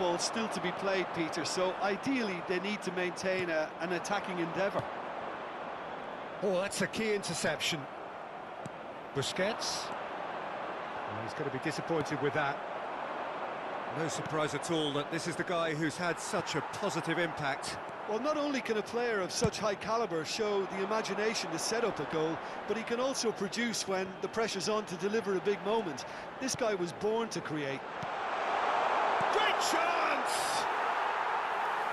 football still to be played, Peter, so ideally they need to maintain an attacking endeavour. Oh, that's a key interception. Busquets. Oh, he's going to be disappointed with that. No surprise at all that this is the guy who's had such a positive impact. Well, not only can a player of such high calibre show the imagination to set up a goal, but he can also produce when the pressure's on to deliver a big moment. This guy was born to create. Great chance!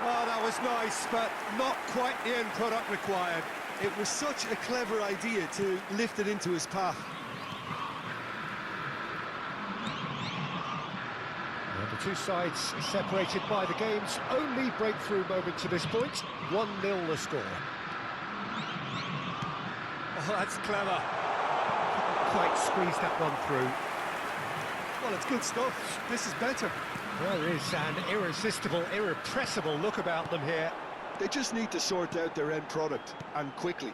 Oh, that was nice, but not quite the end product required. It was such a clever idea to lift it into his path. And the two sides separated by the game's only breakthrough moment to this point. 1-0 the score. Oh, that's clever. Quite squeezed that one through. Well, it's good stuff. This is better. There is an irresistible, irrepressible look about them here. They just need to sort out their end product, and quickly.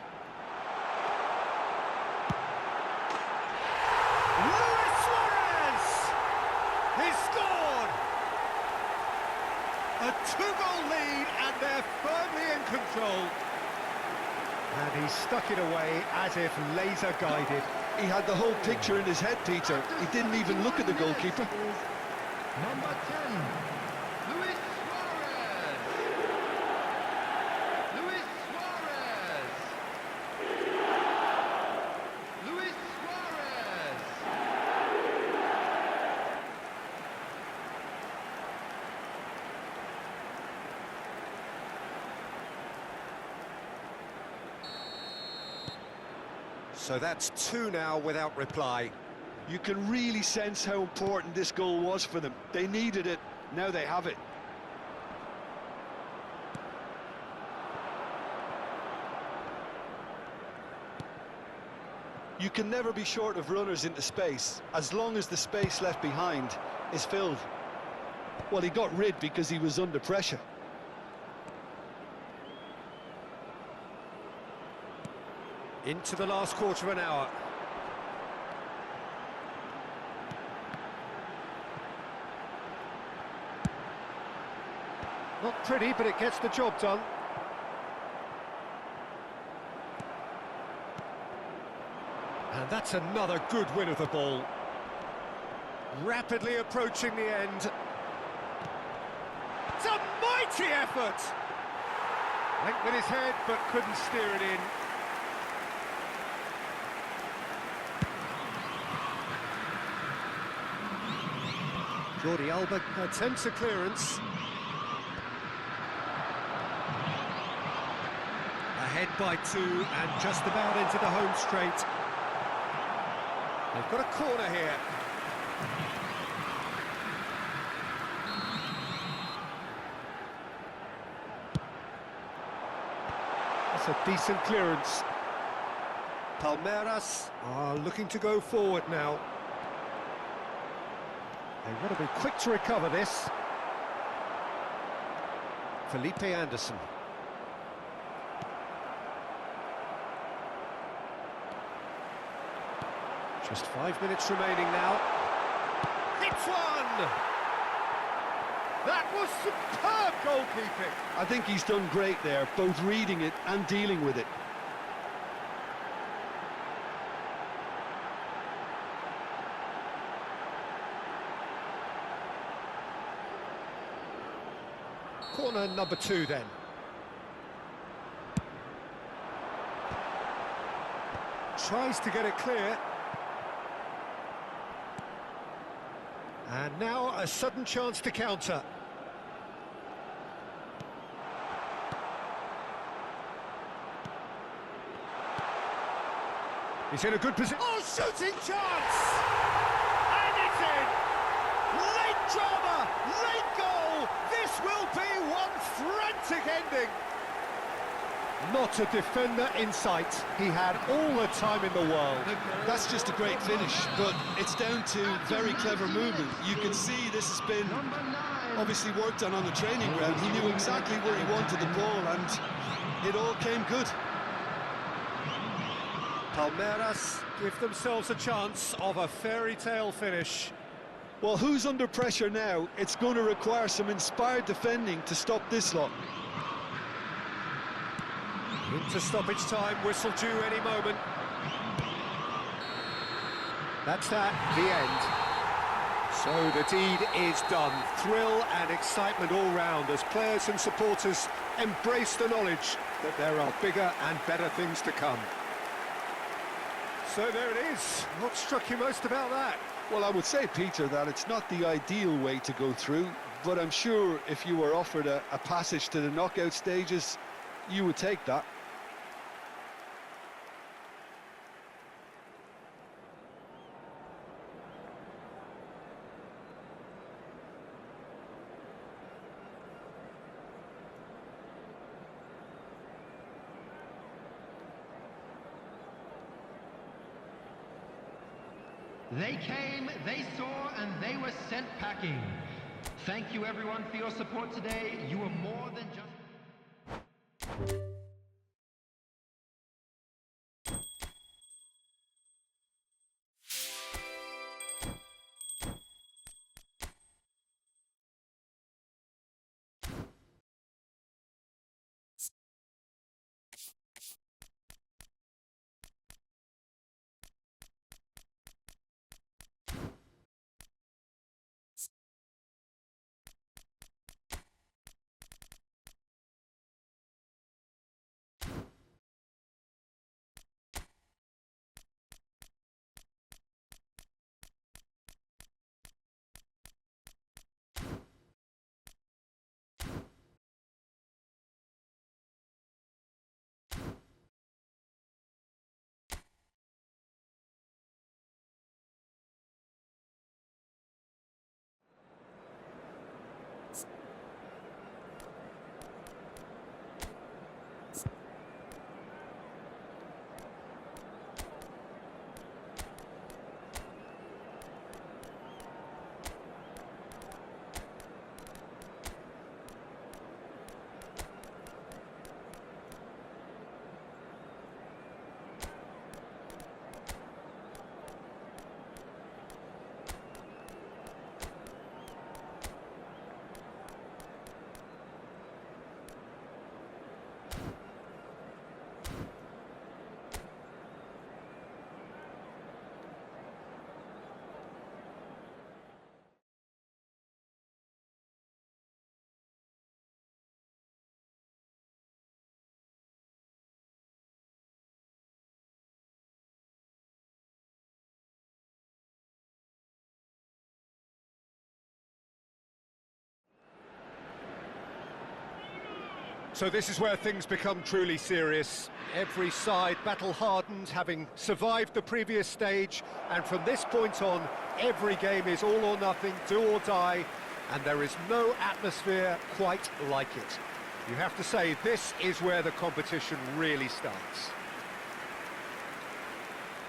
Luis Suarez! He's scored! A two-goal lead, and they're firmly in control. And he stuck it away as if laser-guided. He had the whole picture in his head, Peter. He didn't even look at the goalkeeper. Number 10, Luis Suarez. Luis Suarez. Luis Suarez. So that's two now without reply. You can really sense how important this goal was for them. They needed it, now they have it. You can never be short of runners into space, as long as the space left behind is filled. Well, he got rid because he was under pressure. Into the last quarter of an hour. Not pretty, but it gets the job done. And that's another good win of the ball. Rapidly approaching the end. It's a mighty effort! Went with his head, but couldn't steer it in. Jordi Alba attempts a clearance. Ahead by two and just about into the home straight. They've got a corner here. That's a decent clearance. Palmeiras are looking to go forward now. They want to be quick to recover this. Felipe Anderson. Just 5 minutes remaining now. Hits one! That was superb goalkeeping! I think he's done great there, both reading it and dealing with it. Corner number 2 then. Tries to get it clear. And now a sudden chance to counter. He's in a good position. Oh, shooting chance! And it's in! Late drama, late goal! This will be one frantic ending! Not a defender in sight. He had all the time in the world. That's just a great finish, but it's down to very clever movement. You can see this has been obviously worked on the training ground. He knew exactly where he wanted the ball, and it all came good. Palmeiras give themselves a chance of a fairy tale finish. Well, who's under pressure now? It's going to require some inspired defending to stop this lot. Into stoppage time, whistle due any moment. That's that, the end. So the deed is done. Thrill and excitement all round as players and supporters embrace the knowledge that there are bigger and better things to come. So there it is. What struck you most about that? Well, I would say, Peter, that it's not the ideal way to go through, but I'm sure if you were offered a passage to the knockout stages, you would take that. They came, they saw, and they were sent packing. Thank you everyone for your support today. You were more than just... So this is where things become truly serious. Every side battle-hardened, having survived the previous stage, and from this point on, every game is all or nothing, do or die, and there is no atmosphere quite like it. You have to say, this is where the competition really starts.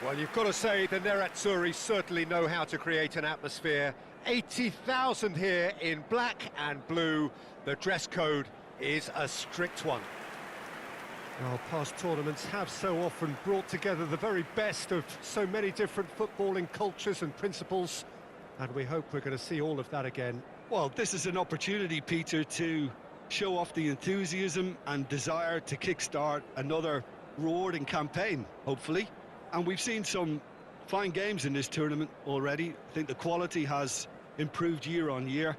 Well, you've got to say, the Nerazzurri certainly know how to create an atmosphere. 80,000 here in black and blue. The dress code is a strict one. Our past tournaments have so often brought together the very best of so many different footballing cultures and principles, and we hope we're going to see all of that again. Well, this is an opportunity, Peter, to show off the enthusiasm and desire to kickstart another rewarding campaign, hopefully. And we've seen some fine games in this tournament already. I think the quality has improved year on year.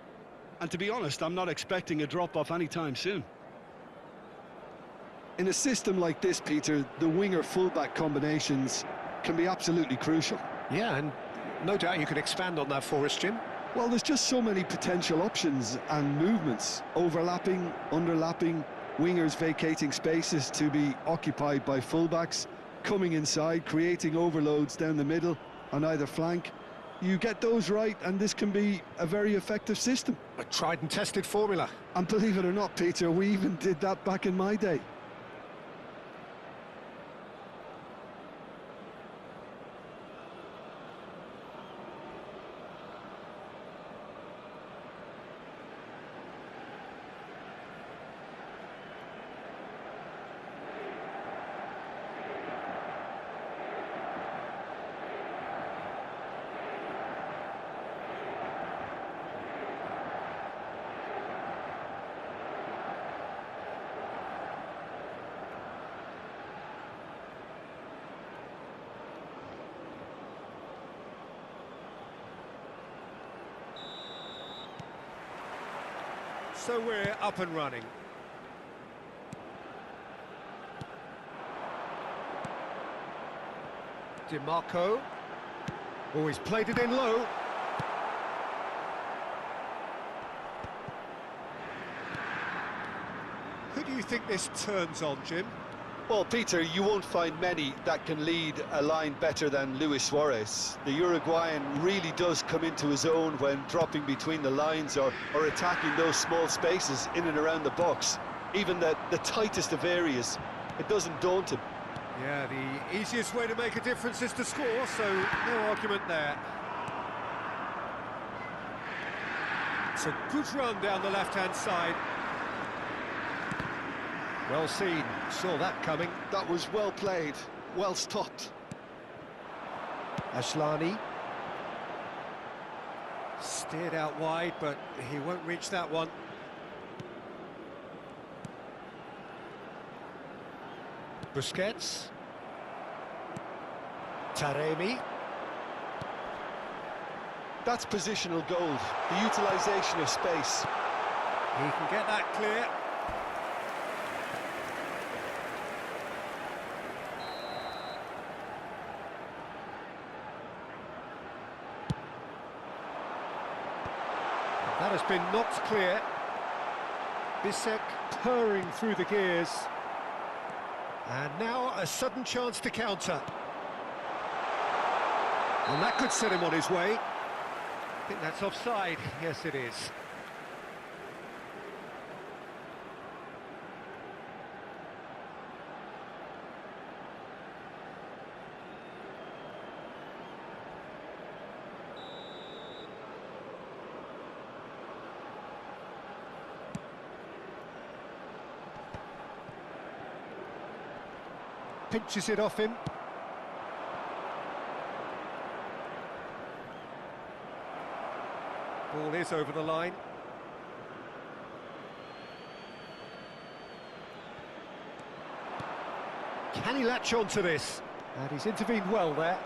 And to be honest, I'm not expecting a drop-off anytime soon. In a system like this, Peter, the winger-fullback combinations can be absolutely crucial. Yeah, and no doubt you can expand on that for us, Jim. Well, there's just so many potential options and movements, overlapping, underlapping, wingers vacating spaces to be occupied by fullbacks, coming inside, creating overloads down the middle on either flank. You get those right, and this can be a very effective system. A tried and tested formula. And believe it or not, Peter, we even did that back in my day. So we're up and running. DiMarco. Oh, he's played it in low. Who do you think this turns on, Jim? Well, Peter, you won't find many that can lead a line better than Luis Suarez. The Uruguayan really does come into his own when dropping between the lines or attacking those small spaces in and around the box. Even the tightest of areas, it doesn't daunt him. Yeah, the easiest way to make a difference is to score, so no argument there. It's a good run down the left-hand side. Well seen, saw that coming. That was well played, well stopped. Ashlani. Steered out wide, but he won't reach that one. Busquets. Taremi. That's positional gold, the utilisation of space. He can get that clear. That has been knocked clear. Bisek purring through the gears. And now a sudden chance to counter. And that could set him on his way. I think that's offside. Yes, it is. Pinches it off him. Ball is over the line. Can he latch on to this? And he's intervened well there.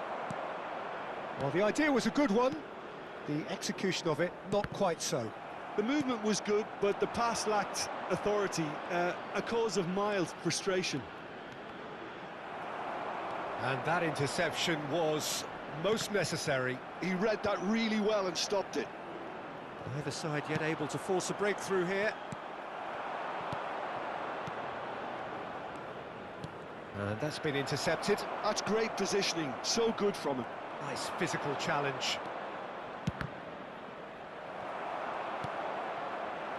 Well, the idea was a good one. The execution of it, not quite so. The movement was good, but the pass lacked authority, a cause of mild frustration. And that interception was most necessary. He read that really well and stopped it. Neither side yet able to force a breakthrough here. And that's been intercepted. That's great positioning, so good from him. Nice physical challenge.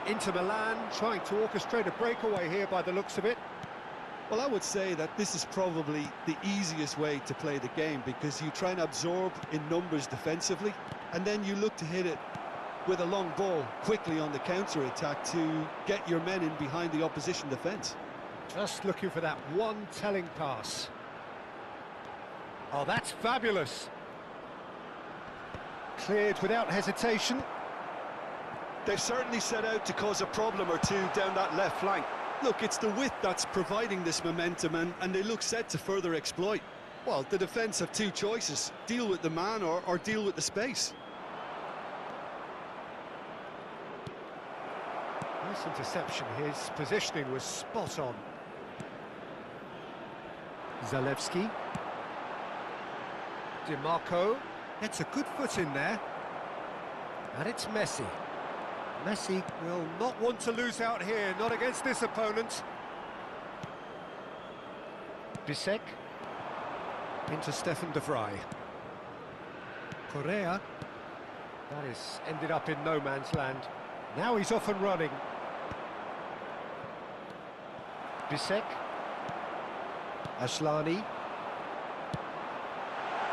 Inter Milan trying to orchestrate a breakaway here by the looks of it. Well, I would say that this is probably the easiest way to play the game because you try and absorb in numbers defensively and then you look to hit it with a long ball quickly on the counter-attack to get your men in behind the opposition defence. Just looking for that one telling pass. Oh, that's fabulous. Cleared without hesitation. They've certainly set out to cause a problem or two down that left flank. Look, it's the width that's providing this momentum and they look set to further exploit. Well, the defence have two choices, deal with the man or deal with the space. Nice interception, his positioning was spot on. Zalewski. DiMarco. Gets a good foot in there. And it's Messi. Messi will not want to lose out here, not against this opponent. Bisek. Into Stefan de Vrij. Correa. That is ended up in no man's land. Now he's off and running. Bisek. Ashlani.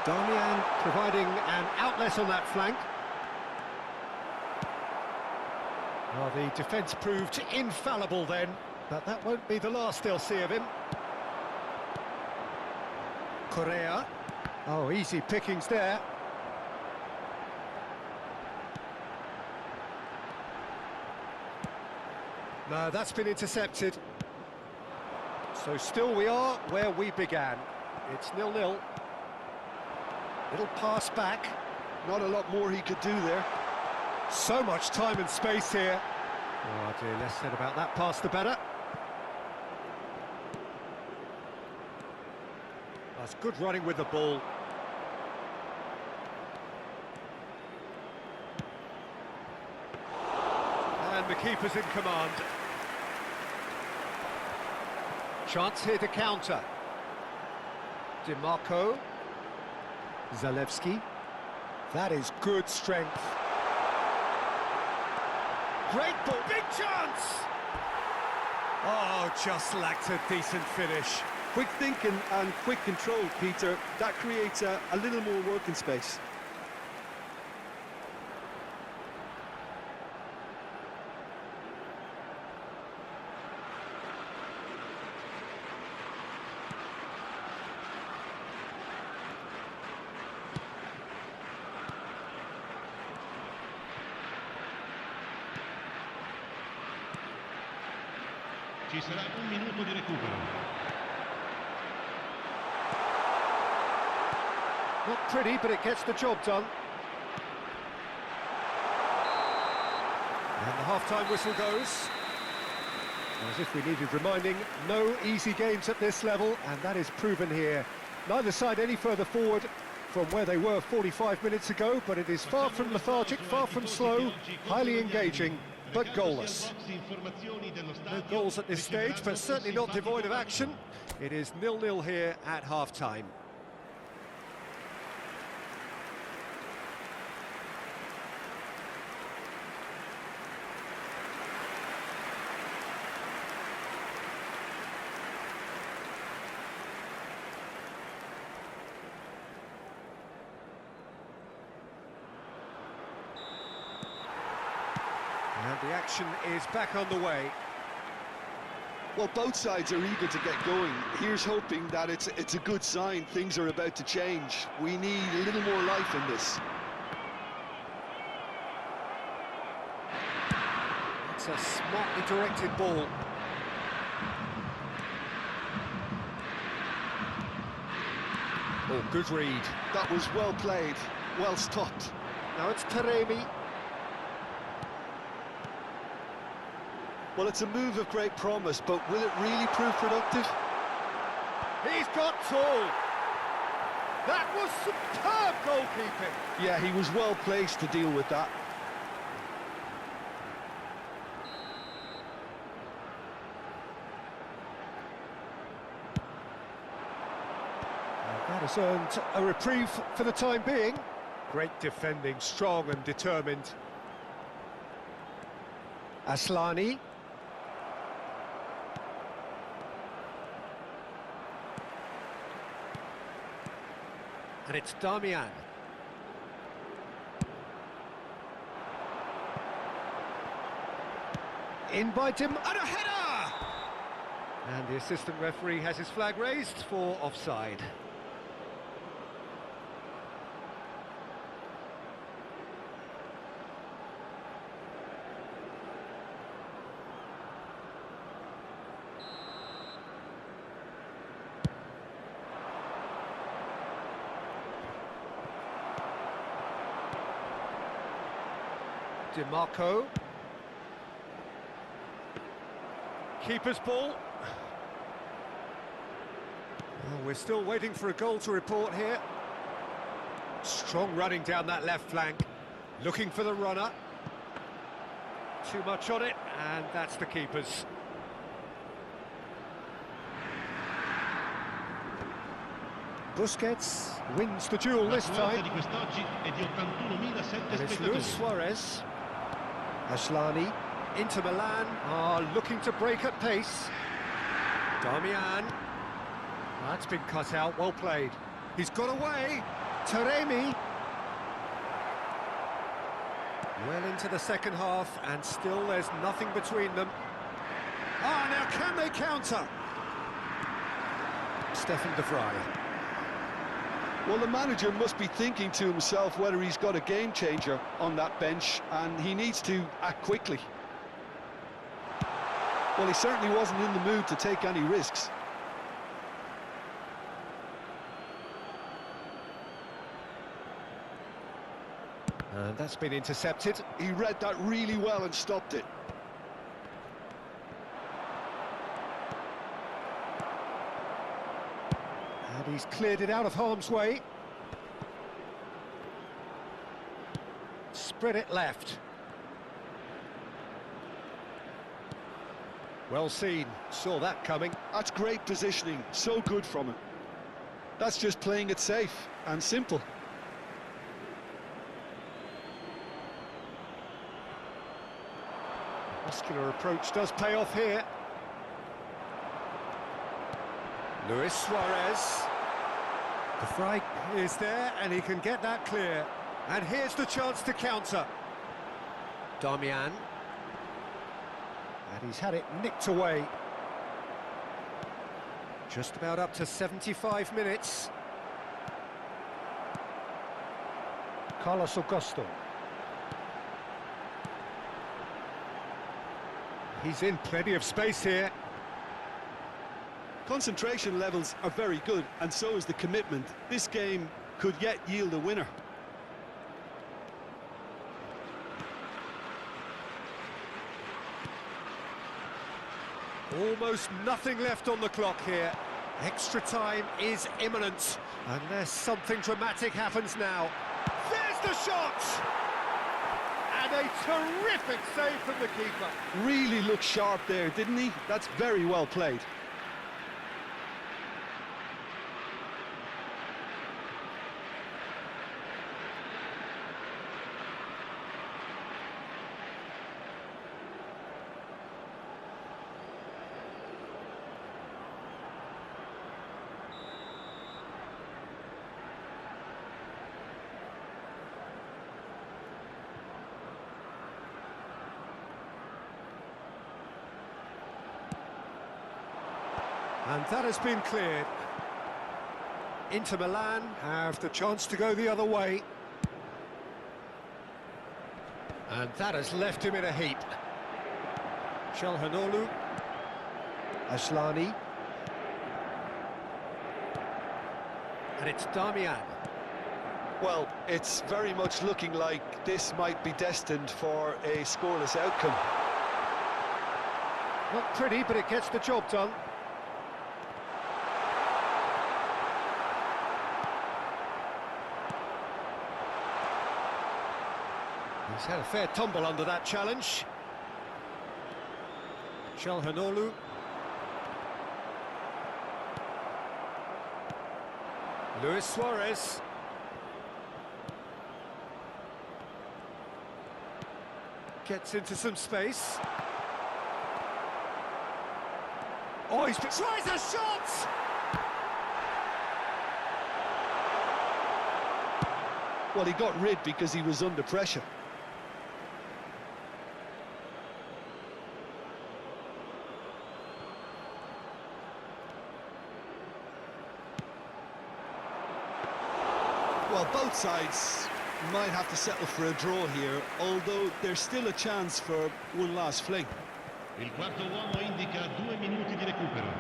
Darmian providing an outlet on that flank. Well, the defence proved infallible then, but that won't be the last they'll see of him. Correa. Oh, easy pickings there. No, that's been intercepted. So still we are where we began. It's 0-0. Little pass back. Not a lot more he could do there. So much time and space here. Oh dear, less said about that pass the better. That's good running with the ball. And the keeper's in command. Chance here to counter. DiMarco. Zalewski. That is good strength. Great ball, big chance! Oh, just lacked a decent finish. Quick thinking and quick control, Peter. That creates a little more working space. Ci sarà un minuto di recupero. Not pretty, but it gets the job done. And the half-time whistle goes. As if we needed reminding, no easy games at this level, and that is proven here. Neither side any further forward from where they were 45 minutes ago, but it is far from lethargic, far from slow, highly engaging, but goalless. No goals at this stage, but certainly not devoid of action. It is 0-0 here at half-time. And the action is back on the way. Well, both sides are eager to get going. Here's hoping that it's a good sign. Things are about to change. We need a little more life in this. It's a smartly directed ball. Oh, good read. That was well played, well stopped. Now it's Taremi. Well, it's a move of great promise, but will it really prove productive? He's got tall. That was superb goalkeeping. Yeah, he was well placed to deal with that. That has earned a reprieve for the time being. Great defending, strong and determined. Aslani. And it's Damian. In by Tim, and a header! And the assistant referee has his flag raised for offside. DiMarco. Keeper's ball. Oh, we're still waiting for a goal to report here. Strong running down that left flank. Looking for the runner. Too much on it, and that's the keeper's. Busquets wins the duel this time. And it's Luis Suarez. Aslani into Milan, looking to break at pace. Damian. That's been cut out, well played. He's got away. Taremi. Well into the second half, and still there's nothing between them. Now can they counter? Stefan de Vrij. Well, the manager must be thinking to himself whether he's got a game changer on that bench, and he needs to act quickly. Well, he certainly wasn't in the mood to take any risks. And that's been intercepted. He read that really well and stopped it. And he's cleared it out of harm's way. Spread it left. Well seen, saw that coming. That's great positioning, so good from him. That's just playing it safe and simple. Muscular approach does pay off here. Luis Suarez. The fry is there and he can get that clear. And here's the chance to counter. Damian. And he's had it nicked away. Just about up to 75 minutes. Carlos Augusto. He's in plenty of space here. Concentration levels are very good, and so is the commitment. This game could yet yield a winner. Almost nothing left on the clock here. Extra time is imminent, unless something dramatic happens now. There's the shot! And a terrific save from the keeper. Really looked sharp there, didn't he? That's very well played. And that has been cleared. Inter Milan have the chance to go the other way. And that has left him in a heap. Çalhanoğlu. Asllani. And it's Damian. Well, it's very much looking like this might be destined for a scoreless outcome. Not pretty, but it gets the job done. He's had a fair tumble under that challenge. Çalhanoğlu. Luis Suarez. Gets into some space. Oh, he's tries a shot! Well, he got rid because he was under pressure. Well, both sides might have to settle for a draw here, although there's still a chance for one last fling. Il quarto uomo indica 2 minuti di recupero.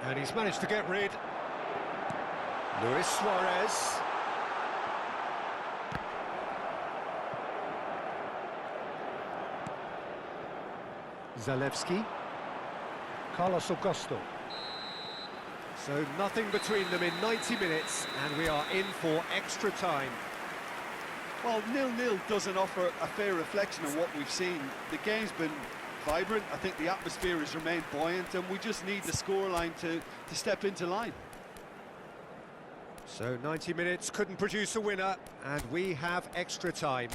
And he's managed to get rid. Luis Suarez. Zalewski. Carlos Augusto. So nothing between them in 90 minutes, and we are in for extra time. Well, 0-0 doesn't offer a fair reflection of what we've seen. The game's been vibrant. I think the atmosphere has remained buoyant, and we just need the scoreline to step into line. So 90 minutes couldn't produce a winner, and we have extra time.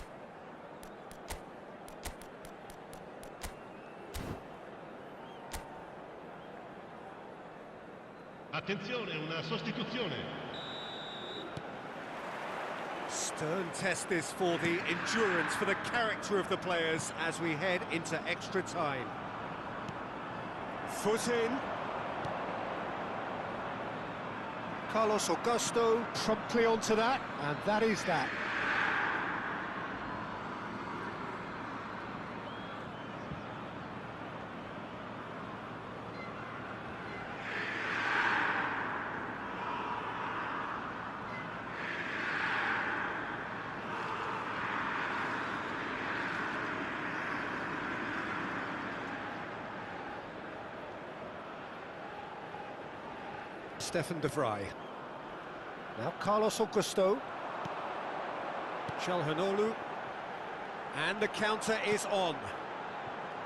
Attenzione, una sostituzione. Stern test this for the endurance, for the character of the players as we head into extra time. Foot in. Carlos Augusto promptly onto that, and that is that. Stefan de Vrij. Now Carlos Augusto. Çalhanoğlu. And the counter is on.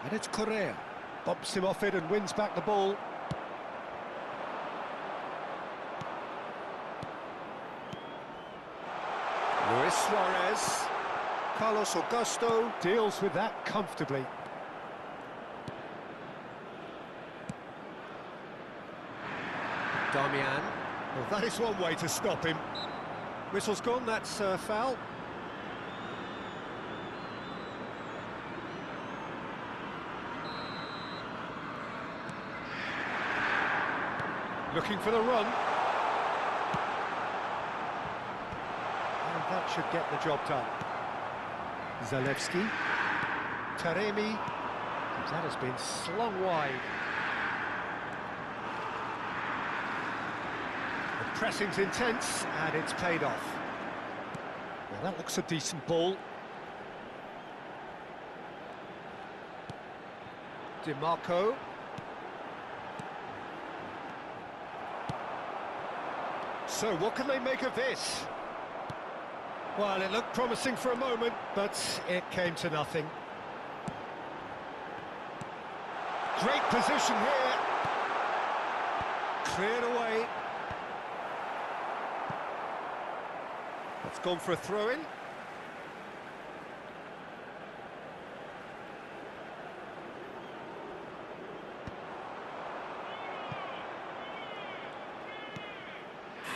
And it's Correa. Bumps him off it and wins back the ball. Luis Suarez. Carlos Augusto deals with that comfortably. Damian. Well, that is one way to stop him. Whistle's gone, that's a foul. Looking for the run. And that should get the job done. Zalewski. Taremi. That has been slung wide. The pressing's intense, and it's paid off. Well, that looks a decent ball. DiMarco. So, what can they make of this? Well, it looked promising for a moment, but it came to nothing. Great position here. Cleared away. It's gone for a throw-in.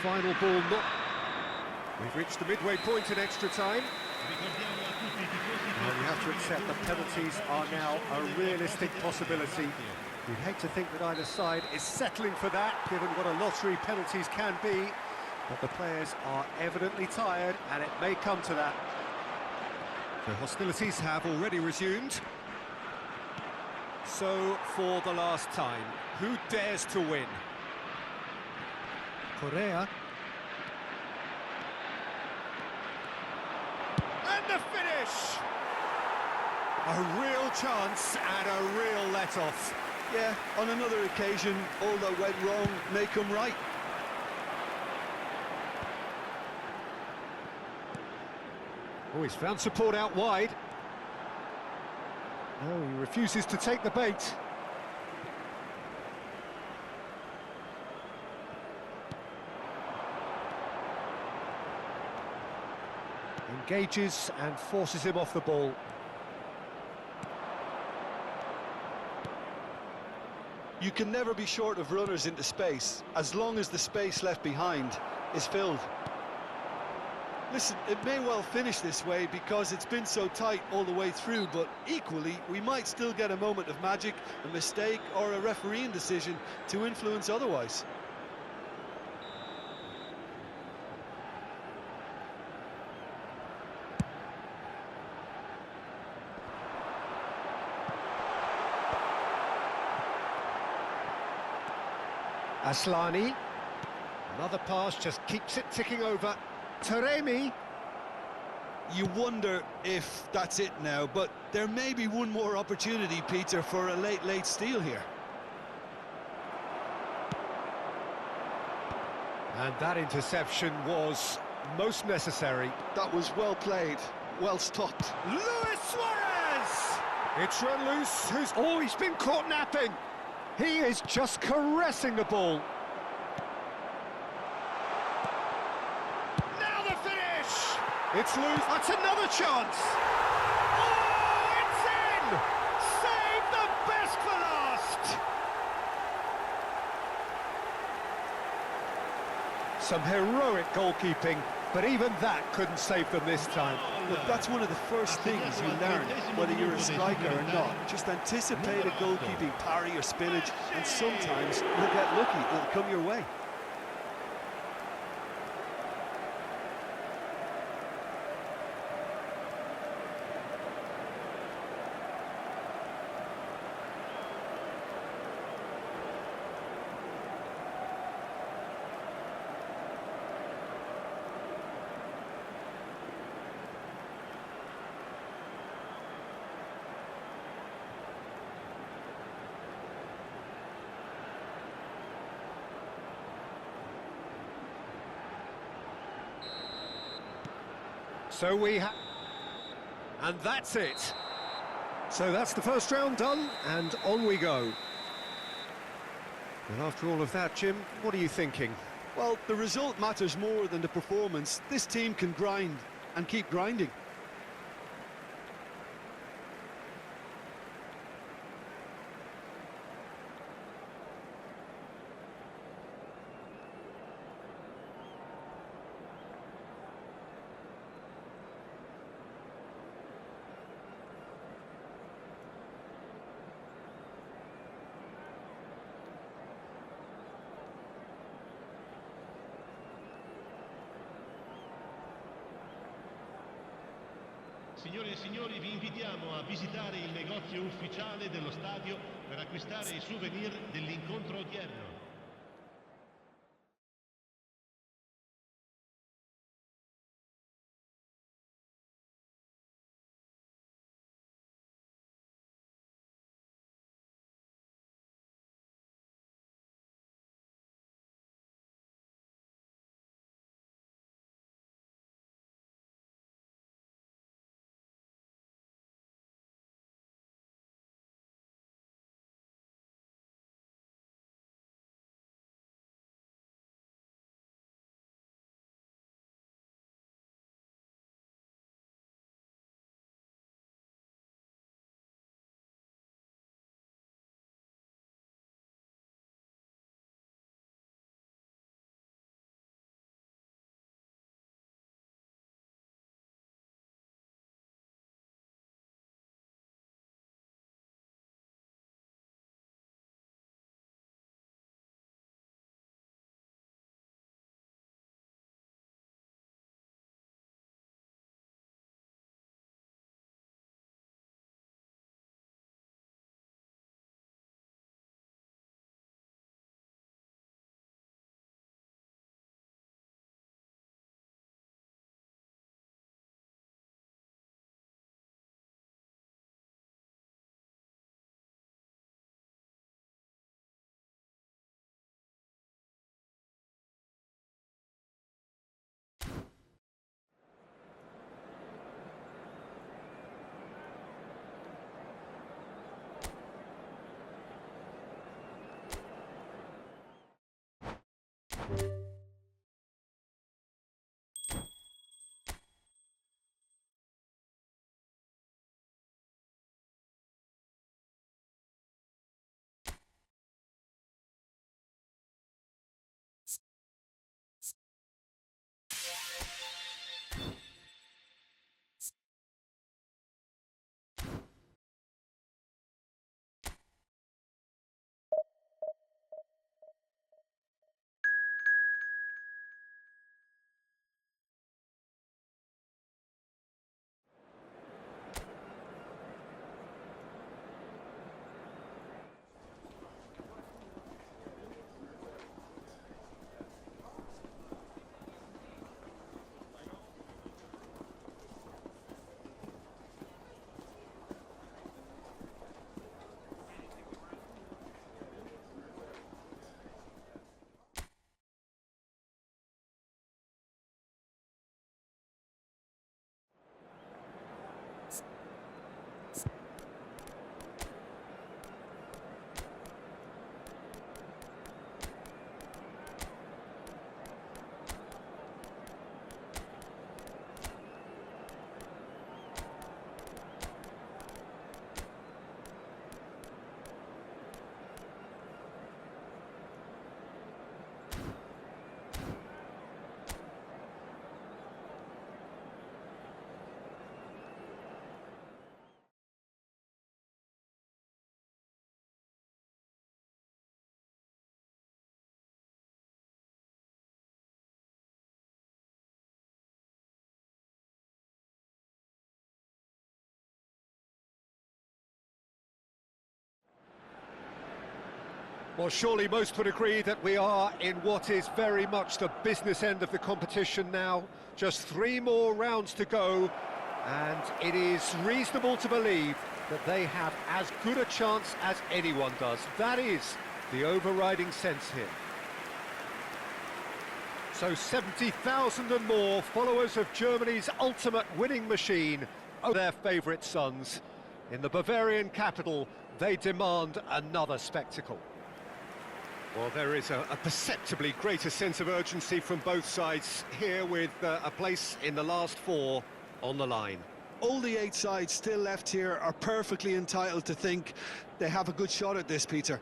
Final ball not... We've reached the midway point in extra time. Well, you have to accept that penalties are now a realistic possibility. You'd hate to think that either side is settling for that, given what a lottery penalties can be. But the players are evidently tired, and it may come to that. The hostilities have already resumed. So, for the last time, who dares to win? Correa. And the finish! A real chance and a real let-off. Yeah, on another occasion, all that went wrong may come right. Oh, he's found support out wide. No, he refuses to take the bait. Engages and forces him off the ball. You can never be short of runners into space, as long as the space left behind is filled. Listen, it may well finish this way because it's been so tight all the way through, but equally, we might still get a moment of magic, a mistake, or a refereeing decision to influence otherwise. Aslani. Another pass just keeps it ticking over. Taremi. You wonder if that's it now, but there may be one more opportunity, Peter, for a late steal here. And that interception was most necessary. That was well played, well stopped. Luis Suarez! It's run loose, who's always been caught napping. He is just caressing the ball. Now the finish! It's loose, that's another chance! Oh, it's in! Save the best for last! Some heroic goalkeeping, but even that couldn't save them this time. Look, that's one of the first things you learn, whether you're a striker or not. Just anticipate a goalkeeping parry or spillage, and sometimes you'll get lucky, it'll come your way. So we have... And that's it. So that's the first round done, and on we go. And after all of that, Jim, what are you thinking? Well, the result matters more than the performance. This team can grind and keep grinding. Signore e signori, vi invitiamo a visitare il negozio ufficiale dello stadio per acquistare i souvenir dell'incontro odierno. Well, surely most would agree that we are in what is very much the business end of the competition now. Just 3 more rounds to go, and it is reasonable to believe that they have as good a chance as anyone does. That is the overriding sense here. So 70,000 and more followers of Germany's ultimate winning machine are their favourite sons. In the Bavarian capital, they demand another spectacle. Well, there is a perceptibly greater sense of urgency from both sides here, with a place in the last four on the line. All the 8 sides still left here are perfectly entitled to think they have a good shot at this, Peter.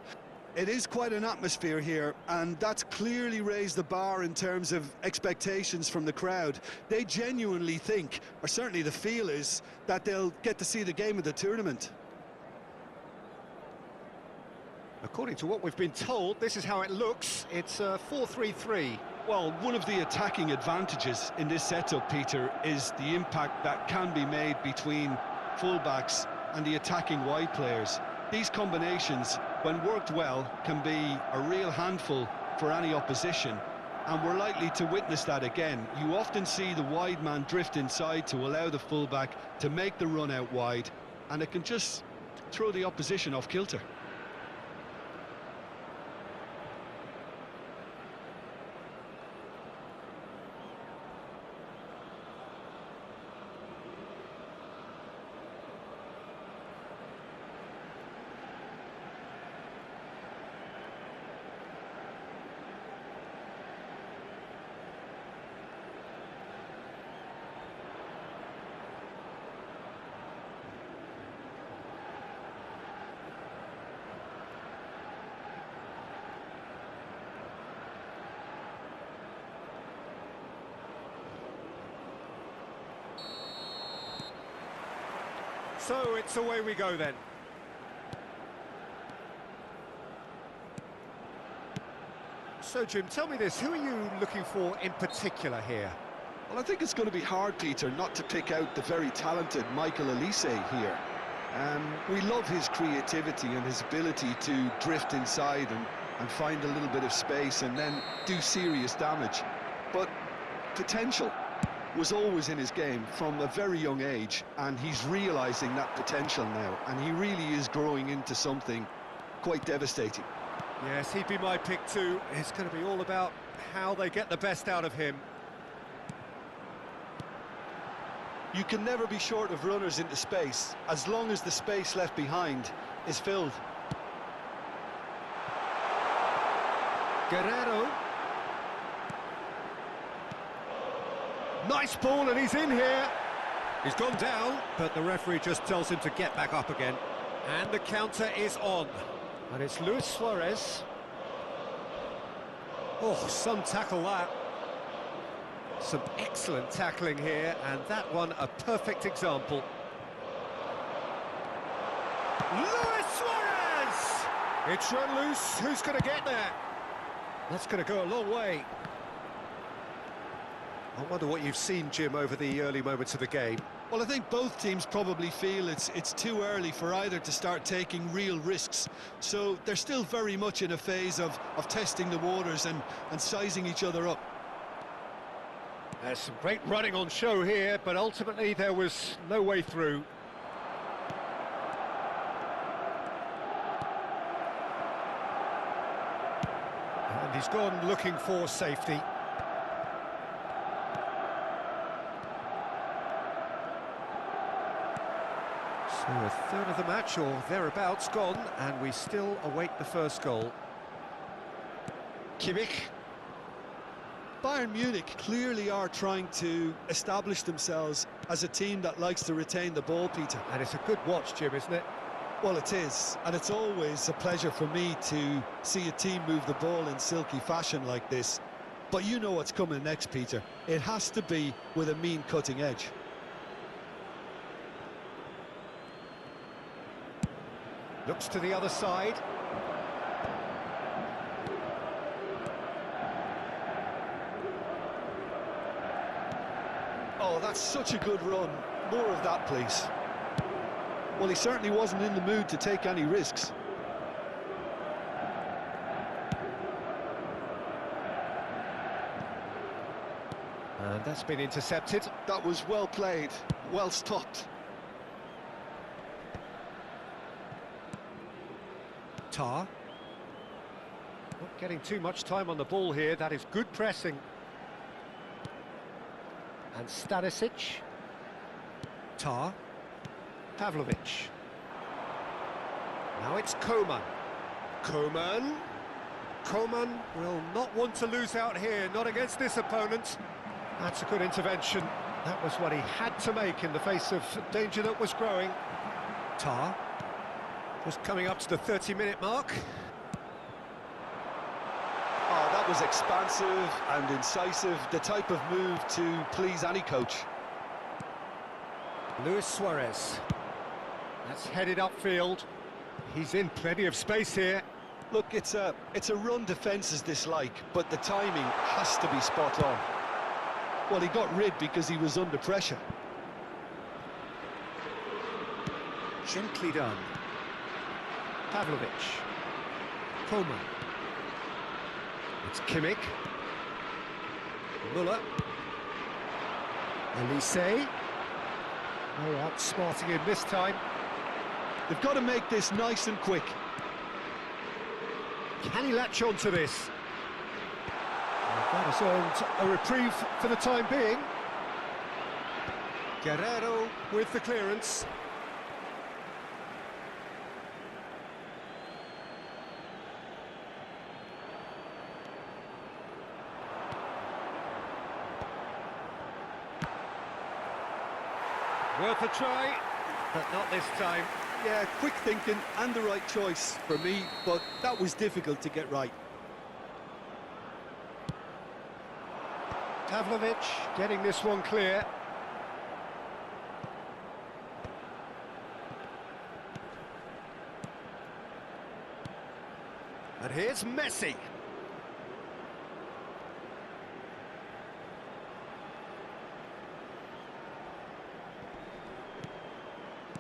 It is quite an atmosphere here, and that's clearly raised the bar in terms of expectations from the crowd. They genuinely think, or certainly the feel is, that they'll get to see the game of the tournament. According to what we've been told, this is how it looks. It's 4-3-3. Well, one of the attacking advantages in this setup, Peter, is the impact that can be made between fullbacks and the attacking wide players. These combinations, when worked well, can be a real handful for any opposition, and we're likely to witness that again. You often see the wide man drift inside to allow the fullback to make the run out wide, and it can just throw the opposition off kilter. So it's away we go then. So Jim, tell me this, who are you looking for in particular here? Well, I think it's going to be hard, Peter, not to pick out the very talented Michael Elise here. We love his creativity and his ability to drift inside and find a little bit of space and then do serious damage. But potential was always in his game from a very young age, and he's realising that potential now, and he really is growing into something quite devastating. Yes, he'd be my pick too. It's going to be all about how they get the best out of him. You can never be short of runners into space, as long as the space left behind is filled. Guerrero. Nice ball, and he's in here. He's gone down, but the referee just tells him to get back up again. And the counter is on. And it's Luis Suarez. Oh, some tackle that. Some excellent tackling here, and that one a perfect example. Luis Suarez! It's run loose. Who's going to get there? That's going to go a long way. I wonder what you've seen, Jim, over the early moments of the game. Well, I think both teams probably feel it's too early for either to start taking real risks. So they're still very much in a phase of testing the waters and sizing each other up. There's some great running on show here, but ultimately there was no way through. And he's gone looking for safety. So a third of the match, or thereabouts, gone, and we still await the first goal. Kimmich. Bayern Munich clearly are trying to establish themselves as a team that likes to retain the ball, Peter. And it's a good watch, Jim, isn't it? Well, it is, and it's always a pleasure for me to see a team move the ball in silky fashion like this. But you know what's coming next, Peter. It has to be with a mean cutting edge. Looks to the other side. Oh, that's such a good run. More of that, please. Well, he certainly wasn't in the mood to take any risks. And that's been intercepted. That was well played, well stopped. Tar. Not getting too much time on the ball here. That is good pressing. And Stanisic. Tar. Pavlovic. Now it's Koman. Koman. Koman will not want to lose out here, not against this opponent. That's a good intervention. That was what he had to make in the face of danger that was growing. Tar. Just coming up to the 30-minute mark. Oh, that was expansive and incisive, the type of move to please any coach. Luis Suarez. That's headed upfield. He's in plenty of space here. Look, it's a run defence's dislike, but the timing has to be spot on. Well, he got rid because he was under pressure. Gently done. Pavlovic. Koman. It's Kimmich. Muller. Elise. No outsmarting him this time. They've got to make this nice and quick. Can he latch on to this? That has earned a reprieve for the time being. Guerrero with the clearance. Worth a try, but not this time. Yeah, quick thinking and the right choice for me, but that was difficult to get right. Pavlovic getting this one clear. And here's Messi.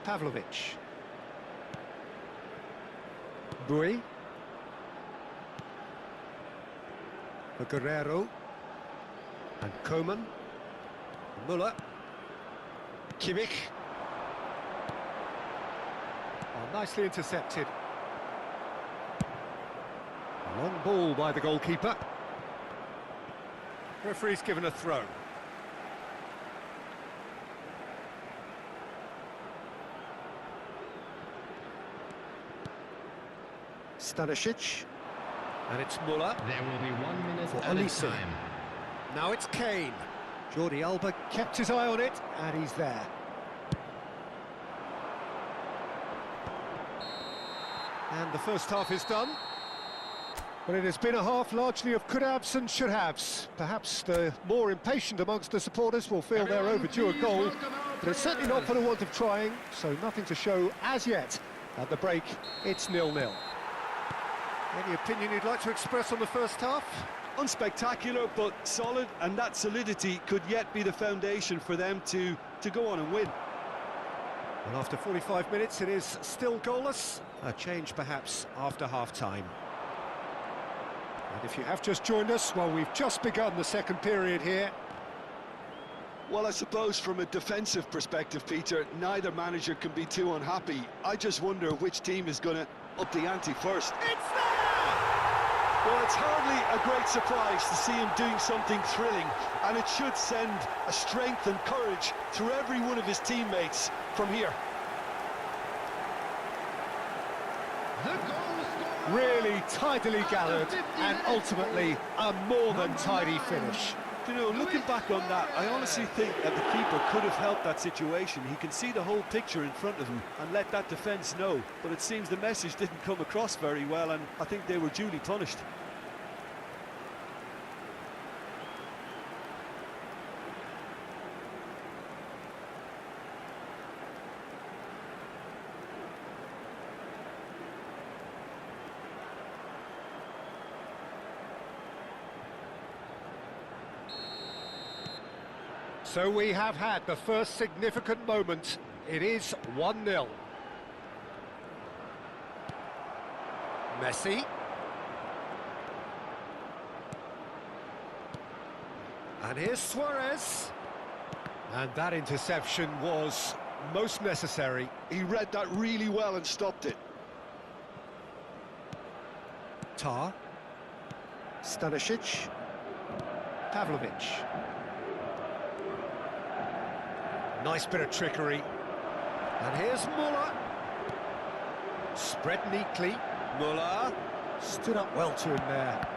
Pavlovic. Bui. For Guerrero. And Koman. Muller. Kimmich. Oh, nicely intercepted. Long ball by the goalkeeper. Referee's given a throw. Stanisic. And it's Muller. There will be 1 minute For at a Olise. time. Now it's Kane. Jordi Alba kept his eye on it, and he's there. And the first half is done. But it has been a half largely of could-haves and should-haves. Perhaps the more impatient amongst the supporters will feel they're overdue a goal, but it's certainly not for the want of trying, so nothing to show as yet. At the break, it's 0-0. Any opinion you'd like to express on the first half? Unspectacular, but solid, and that solidity could yet be the foundation for them to go on and win. Well, after 45 minutes, it is still goalless. A change, perhaps, after half-time. And if you have just joined us, well, we've just begun the second period here. Well, I suppose from a defensive perspective, Peter, neither manager can be too unhappy. I just wonder which team is going to up the ante first. It's there! Well, it's hardly a great surprise to see him doing something thrilling, and it should send a strength and courage through every one of his teammates from here. The goal scorer. Really tidily gathered, and ultimately a more than tidy finish. You know, looking back on that, I honestly think that the keeper could have helped that situation. He can see the whole picture in front of him and let that defence know. But it seems the message didn't come across very well, and I think they were duly punished. So we have had the first significant moment. It is 1-0. Messi. And here's Suarez. And that interception was most necessary. He read that really well and stopped it. Tar. Stanisic. Pavlovic. Nice bit of trickery. And here's Muller. Spread neatly. Muller stood up well to him there.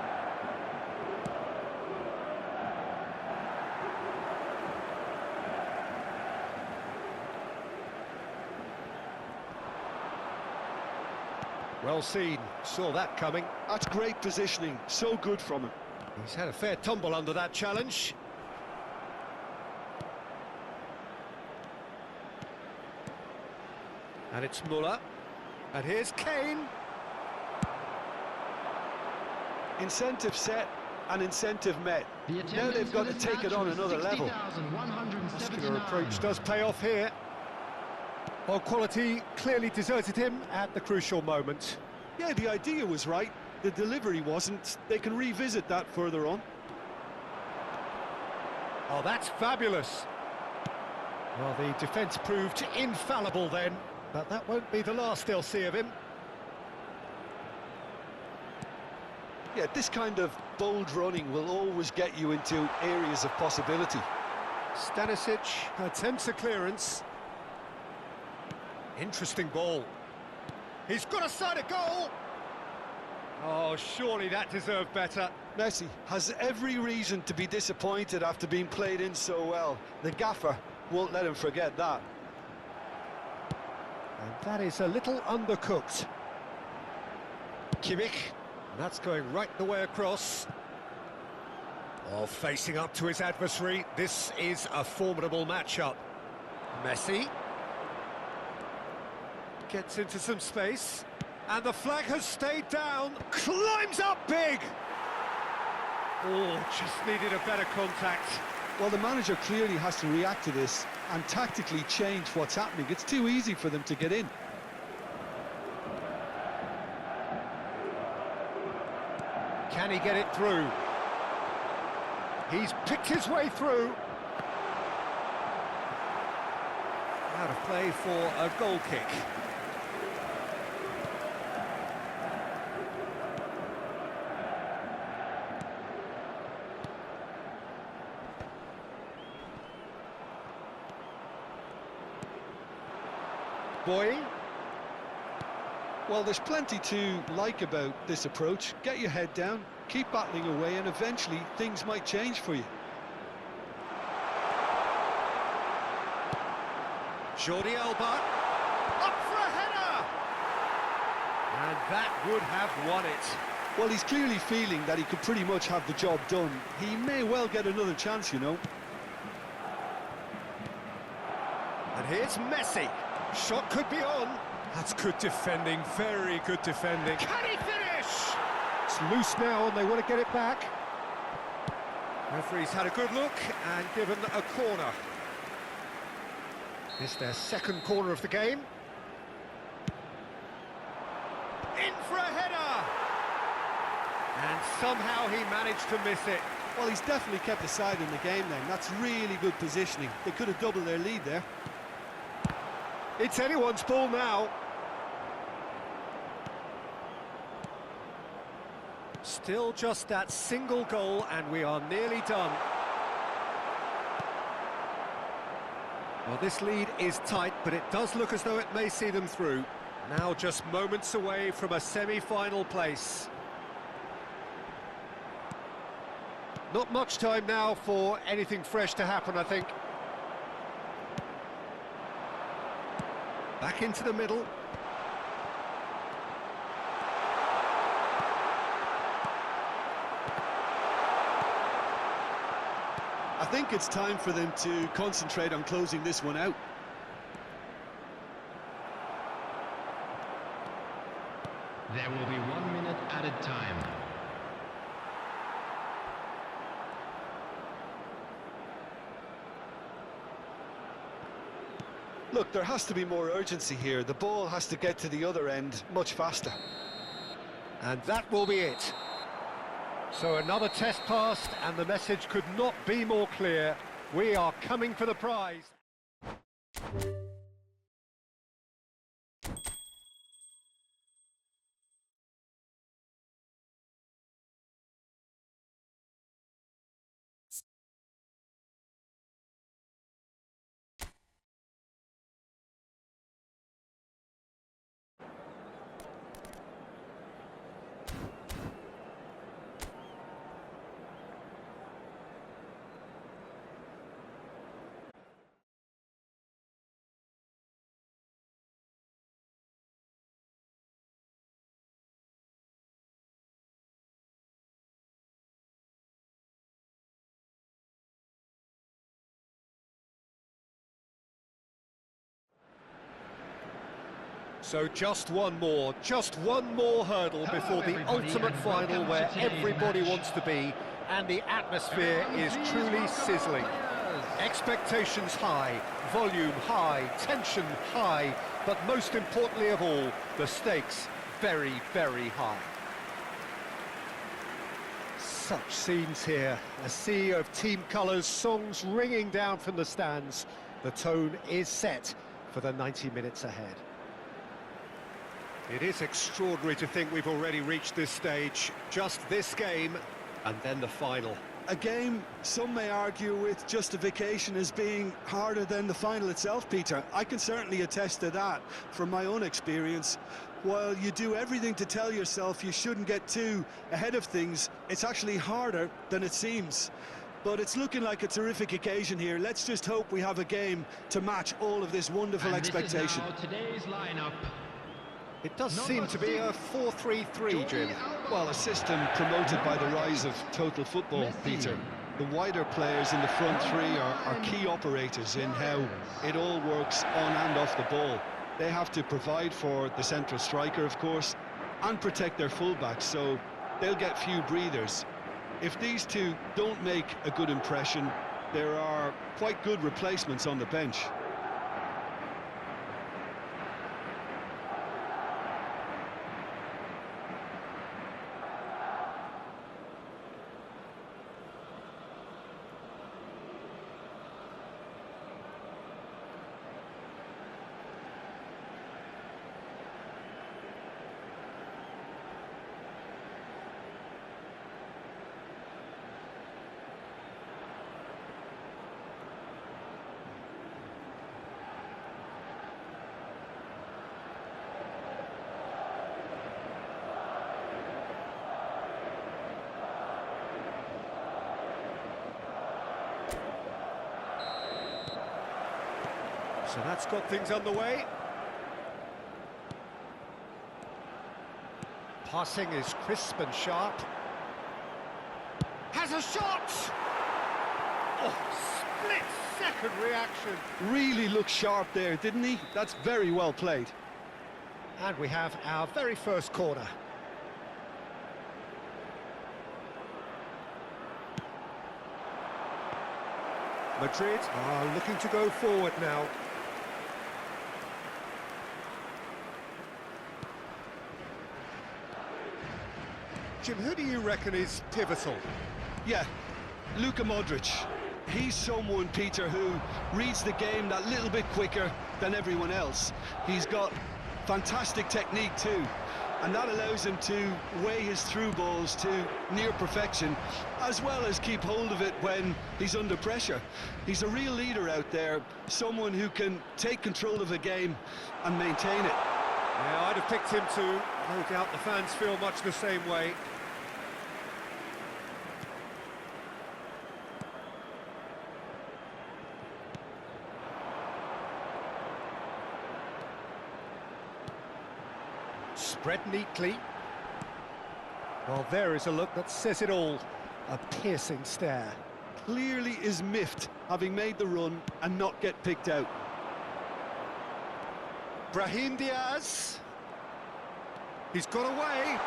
Well seen, saw that coming. That's great positioning, so good from him. He's had a fair tumble under that challenge. And it's Muller. And here's Kane. Incentive set and incentive met. The Now attendance they've got for to this take it match on was another level. 60,179. Muscular approach does pay off here. Well, quality clearly deserted him at the crucial moment. Yeah, the idea was right. The delivery wasn't. They can revisit that further on. Oh, that's fabulous. Well, the defence proved infallible then, but that won't be the last they'll see of him. Yeah, this kind of bold running will always get you into areas of possibility. Stanisic attempts a clearance. Interesting ball. He's got a side of goal. Oh, surely that deserved better. Messi has every reason to be disappointed after being played in so well. The gaffer won't let him forget that. And that is a little undercooked. Kimmich, that's going right the way across. Oh, facing up to his adversary, this is a formidable matchup. Messi gets into some space, and the flag has stayed down, climbs up big! Oh, just needed a better contact. Well, the manager clearly has to react to this and tactically change what's happening. It's too easy for them to get in. Can he get it through? He's picked his way through. Out of play for a goal kick. Boy. Well, there's plenty to like about this approach. Get your head down, keep battling away, and eventually things might change for you. Jordi Alba, up for a header! And that would have won it. Well, he's clearly feeling that he could pretty much have the job done. He may well get another chance, you know. And here's Messi. Shot could be on. That's good defending, very good defending. Can he finish? It's loose now and they want to get it back. Referee's had a good look and given a corner. It's their second corner of the game. In for a header! And somehow he managed to miss it. Well, he's definitely kept the side in the game then. That's really good positioning. They could have doubled their lead there. It's anyone's ball now. Still just that single goal and we are nearly done. Well, this lead is tight, but it does look as though it may see them through. Now just moments away from a semi-final place. Not much time now for anything fresh to happen, I think. Back into the middle. I think it's time for them to concentrate on closing this one out. There will be 1 minute added time. Look, there has to be more urgency here. The ball has to get to the other end much faster. And that will be it. So another test passed, and the message could not be more clear. We are coming for the prize. So just one more hurdle before the ultimate final where everybody wants to be, and the atmosphere is truly sizzling. Expectations high, volume high, tension high, but most importantly of all, the stakes very, very high. Such scenes here, a sea of team colours, songs ringing down from the stands. The tone is set for the 90 minutes ahead. It is extraordinary to think we've already reached this stage. Just this game, and then the final. A game some may argue with justification as being harder than the final itself, Peter. I can certainly attest to that from my own experience. While you do everything to tell yourself you shouldn't get too ahead of things, it's actually harder than it seems. But it's looking like a terrific occasion here. Let's just hope we have a game to match all of this wonderful expectation. This is now today's lineup. It does seem to be a 4-3-3, Jim. Well, a system promoted by the rise of total football, Peter. The wider players in the front three are key operators in how it all works on and off the ball. They have to provide for the central striker, of course, and protect their fullbacks, so they'll get few breathers. If these two don't make a good impression, there are quite good replacements on the bench. So that's got things underway. Passing is crisp and sharp. Has a shot! Oh, split-second reaction. Really looked sharp there, didn't he? That's very well played. And we have our very first corner. Madrid are looking to go forward now. Jim, who do you reckon is pivotal? Yeah, Luka Modric. He's someone, Peter, who reads the game that little bit quicker than everyone else. He's got fantastic technique too, and that allows him to weigh his through balls to near perfection, as well as keep hold of it when he's under pressure. He's a real leader out there, someone who can take control of a game and maintain it. Yeah, I'd have picked him too. No doubt the fans feel much the same way. Spread neatly. Well, there is a look that says it all. A piercing stare. Clearly is miffed, having made the run and not get picked out. Brahim Diaz. He's got away.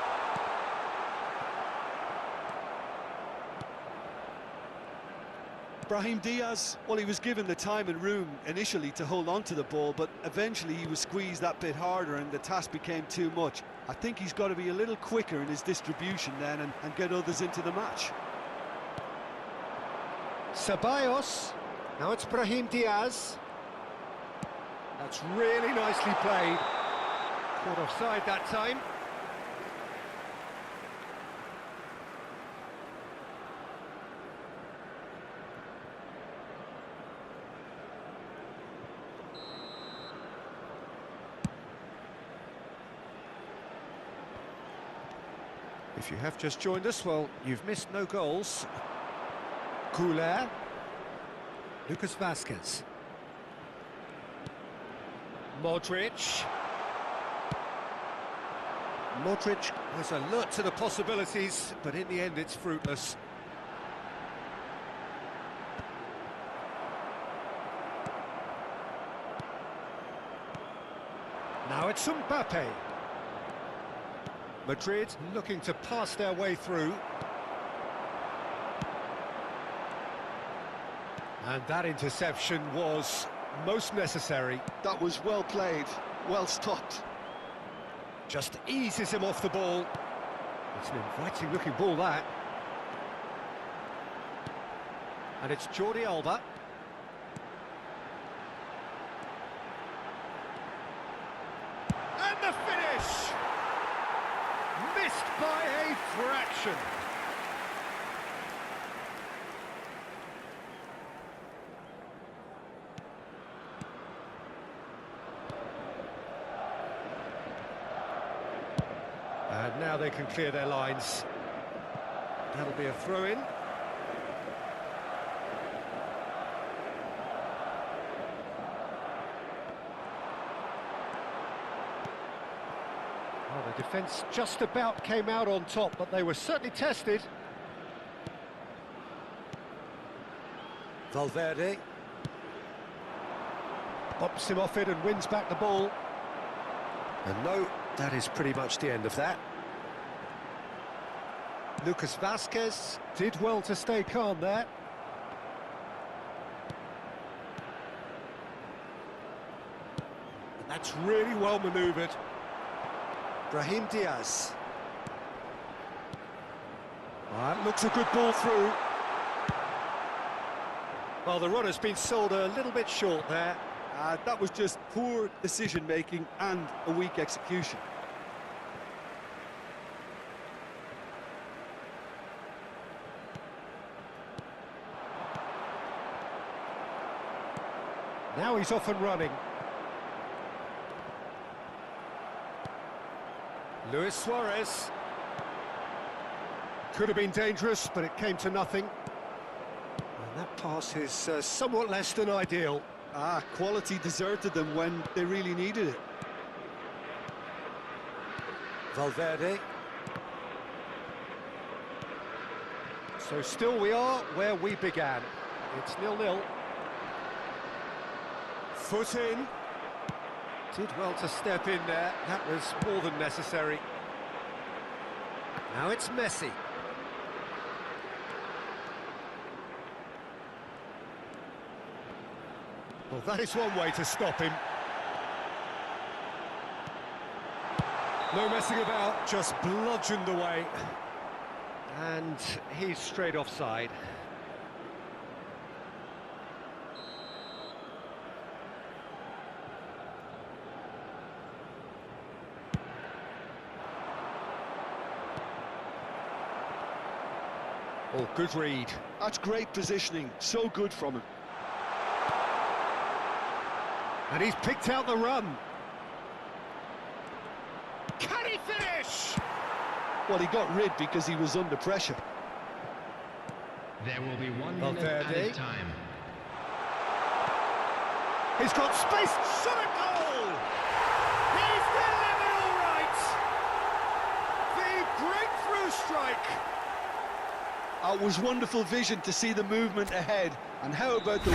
Brahim Diaz, well, he was given the time and room initially to hold on to the ball, but eventually he was squeezed that bit harder and the task became too much. I think he's got to be a little quicker in his distribution then and get others into the match. Ceballos. Now it's Brahim Diaz. That's really nicely played. Caught offside that time. If you have just joined us, well, you've missed no goals. Couler. Lucas Vazquez. Modric. Modric was alert to the possibilities, but in the end it's fruitless. Now it's Mbappe. Madrid looking to pass their way through. And that interception was most necessary. That was well played, well stopped. Just eases him off the ball. It's an inviting looking ball, that. And it's Jordi Alba. And the finish! Missed by a fraction. And now they can clear their lines. That'll be a throw-in. Well, the defence just about came out on top, but they were certainly tested. Valverde bumps him off it and wins back the ball. And no, that is pretty much the end of that. Lucas Vazquez did well to stay calm there. And that's really well manoeuvred. Brahim Diaz. That looks a good ball through. Well, the runner's been sold a little bit short there. That was just poor decision-making and a weak execution. Now he's off and running. Luis Suarez. Could have been dangerous, but it came to nothing. And that pass is somewhat less than ideal. Quality deserted them when they really needed it. Valverde. So still we are where we began. It's 0-0. Foot in. Did well to step in there. That was more than necessary. Now it's Messi. Well, that is one way to stop him. No messing about, just bludgeoned away. And he's straight offside. Oh, good read. That's great positioning, so good from him. And he's picked out the run. Can he finish? Well, he got rid because he was under pressure. There will be 1 minute added time. He's got space. Shot a goal! He's delivered all right! The breakthrough strike! It was wonderful vision to see the movement ahead. And how about the...